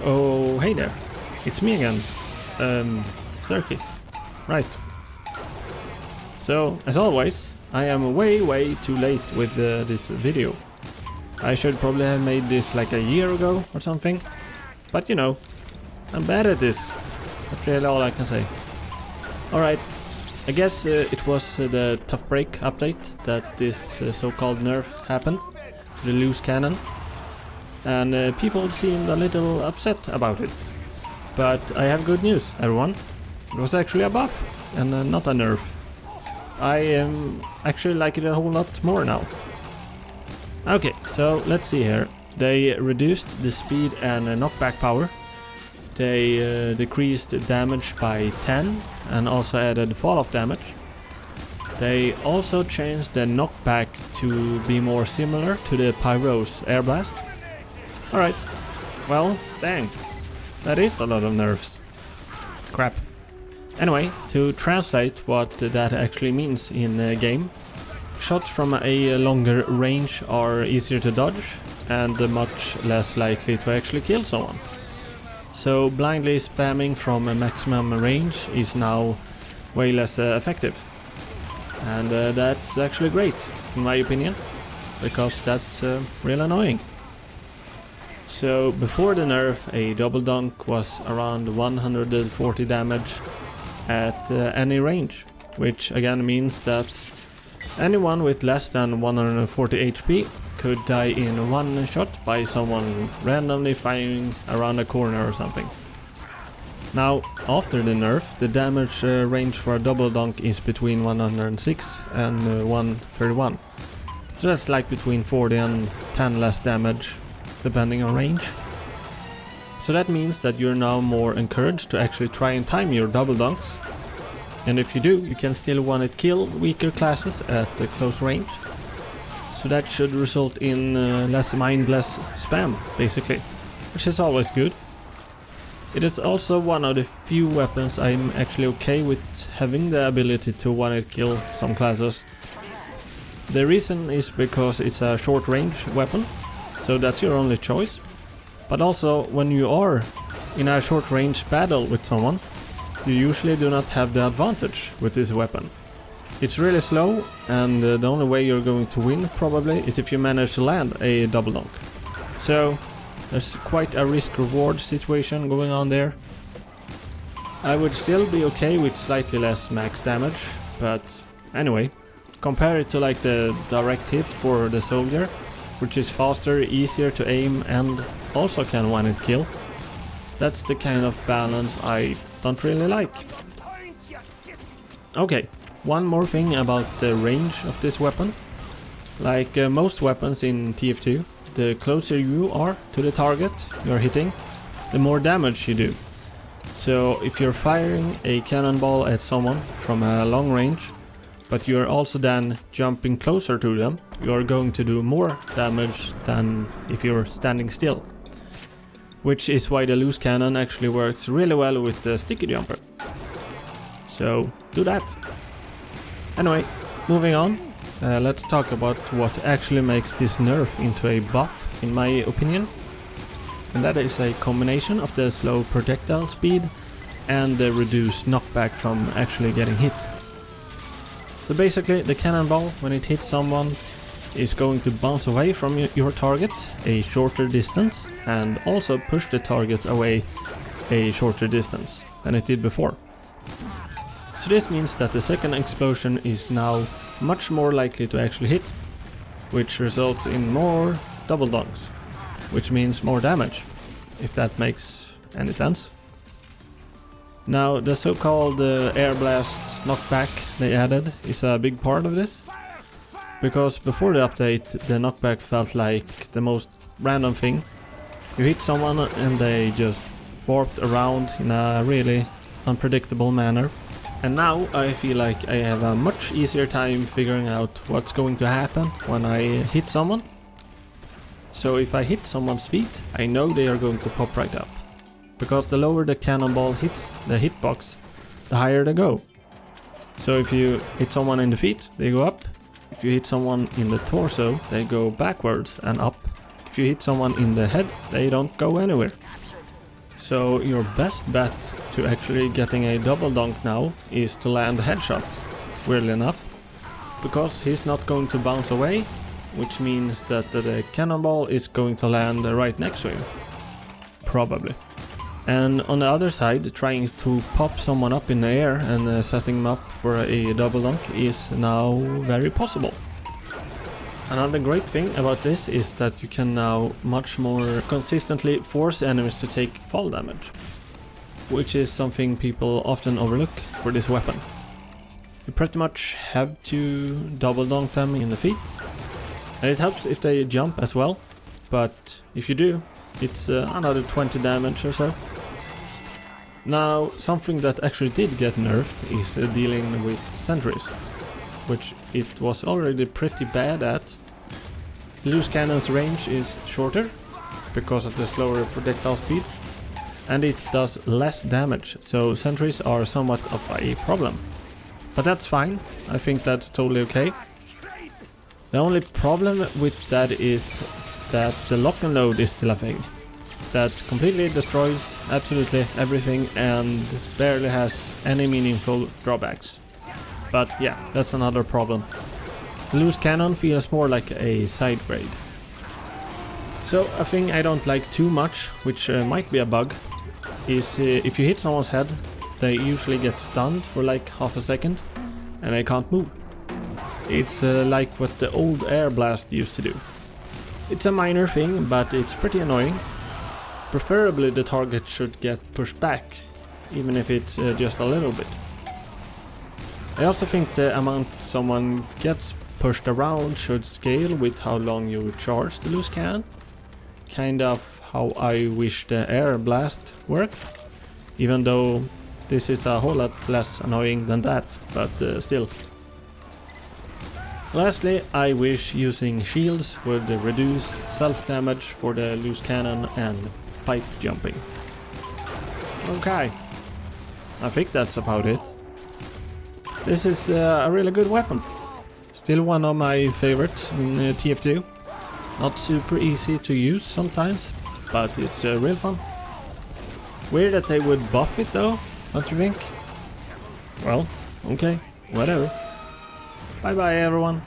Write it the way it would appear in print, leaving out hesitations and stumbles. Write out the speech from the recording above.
Oh, hey there. It's me again. Circuit. Right. So, as always, I am way too late with this video. I should probably have made this like a year ago or something. But you know, I'm bad at this. That's really all I can say. Alright, I guess it was the Tough Break update that this so-called nerf happened to the loose cannon. And people seemed a little upset about it. But I have good news, everyone. It was actually a buff and not a nerf. I actually like it a whole lot more now. Okay, so let's see here. They reduced the speed and knockback power. They decreased damage by 10 and also added fall-off damage. They also changed the knockback to be more similar to the Pyro's air blast. Alright, well, dang. That is a lot of nerfs. Crap. Anyway, to translate what that actually means in a game, shots from a longer range are easier to dodge and much less likely to actually kill someone. So blindly spamming from a maximum range is now way less effective. And that's actually great, in my opinion, because that's real annoying. So before the nerf, a double dunk was around 140 damage at any range, which again means that anyone with less than 140 HP could die in one shot by someone randomly firing around a corner or something. Now, after the nerf, the damage range for a double dunk is between 106 and 131. So that's like between 40 and 10 less damage, depending on range. So that means that you're now more encouraged to actually try and time your double dunks. And if you do, you can still one-hit kill weaker classes at the close range. So that should result in less mindless spam, basically, which is always good. It is also one of the few weapons I'm actually okay with having the ability to one-hit kill some classes. The reason is because it's a short range weapon, so that's your only choice. But also, when you are in a short range battle with someone, you usually do not have the advantage with this weapon. It's really slow, and the only way you're going to win probably is if you manage to land a double dunk. So there's quite a risk-reward situation going on there. I would still be okay with slightly less max damage, but anyway, compare it to like the direct hit for the soldier, which is faster, easier to aim and also can one-hit kill. That's the kind of balance I don't really like. Okay, one more thing about the range of this weapon. Like most weapons in TF2, the closer you are to the target you're hitting, the more damage you do. So if you're firing a cannonball at someone from a long range, but you're also then jumping closer to them, you're going to do more damage than if you're standing still. Which is why the loose cannon actually works really well with the sticky jumper. So do that. Anyway, moving on, let's talk about what actually makes this nerf into a buff, in my opinion. And that is a combination of the slow projectile speed and the reduced knockback from actually getting hit. So basically, the cannonball, when it hits someone, is going to bounce away from your target a shorter distance and also push the target away a shorter distance than it did before. So this means that the second explosion is now much more likely to actually hit, which results in more double dunks, which means more damage, if that makes any sense. Now the so-called air blast knockback they added is a big part of this. Because before the update, the knockback felt like the most random thing. You hit someone and they just warped around in a really unpredictable manner. And now I feel like I have a much easier time figuring out what's going to happen when I hit someone. So if I hit someone's feet, I know they are going to pop right up. Because the lower the cannonball hits the hitbox, the higher they go. So if you hit someone in the feet, they go up. If you hit someone in the torso, they go backwards and up. If you hit someone in the head, they don't go anywhere. So your best bet to actually getting a double dunk now is to land a headshot, weirdly enough, because he's not going to bounce away, which means that the cannonball is going to land right next to him. Probably. And on the other side, trying to pop someone up in the air and setting them up for a double dunk is now very possible. Another great thing about this is that you can now much more consistently force enemies to take fall damage, which is something people often overlook for this weapon. You pretty much have to double dunk them in the feet, and it helps if they jump as well, but if you do, it's another 20 damage or so. Now, something that actually did get nerfed is dealing with sentries, which it was already pretty bad at. The loose cannon's range is shorter because of the slower projectile speed, and it does less damage, so sentries are somewhat of a problem. But that's fine, I think that's totally okay. The only problem with that is that the lock and load is still a thing. That completely destroys absolutely everything and barely has any meaningful drawbacks. But yeah, that's another problem. The loose cannon feels more like a side grade. So a thing I don't like too much, which might be a bug, is if you hit someone's head, they usually get stunned for like half a second and they can't move. It's like what the old air blast used to do. It's a minor thing, but it's pretty annoying. Preferably the target should get pushed back, even if it's just a little bit. I also think the amount someone gets pushed around should scale with how long you charge the loose cannon. Kind of how I wish the air blast worked, even though this is a whole lot less annoying than that, but still. Lastly, I wish using shields would reduce self-damage for the loose cannon and pipe jumping. Okay, I think that's about it. This is a really good weapon. Still one of my favorites in TF2. Not super easy to use sometimes, but it's real fun. Weird that they would buff it though, don't you think? Well, okay, whatever. Bye bye everyone.